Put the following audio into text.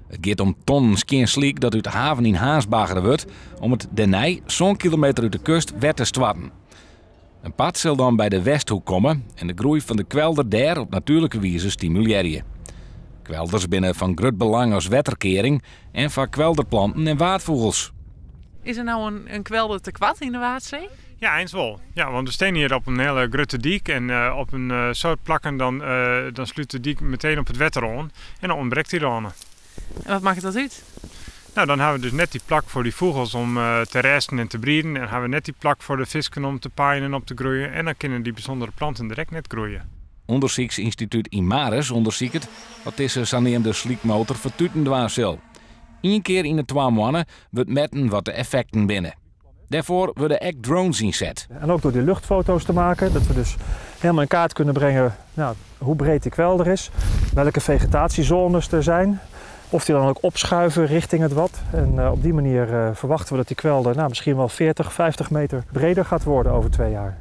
Het gaat om tonnen sliek dat uit de haven in Haas bagerd wordt om het Denij zo'n kilometer uit de kust weg te zwarten. Een pad zal dan bij de Westhoek komen en de groei van de kwelder daar op natuurlijke wijze stimuleren. Kwelders binnen van groot belang als wetterkering en van kwelderplanten en waardvogels. Is er nou een kwelder te kwad in de Waadzee? Ja, eens wel. Ja, want we staan hier op een hele grote diek en op een soort plakken dan sluit de diek meteen op het water aan en dan ontbreekt die dan. En wat maakt dat uit? Nou, dan hebben we dus net die plak voor die vogels om te resten en te brieden. En hebben we net die plak voor de visken om te paaien en op te groeien. En dan kunnen die bijzondere planten direct net groeien. Onderzoeksinstituut Imaris onderzoekt wat deze saneerde sliekmotor vertuten waar zal. Eén keer in de 2 maanden wordt meten wat de effecten binnen. Daarvoor worden echt drones inzet. En ook door die luchtfoto's te maken, dat we dus helemaal in kaart kunnen brengen hoe breed die kwelder is, welke vegetatiezones er zijn. Of die dan ook opschuiven richting het wad. En op die manier verwachten we dat die kwelder misschien wel 40, 50 meter breder gaat worden over 2 jaar.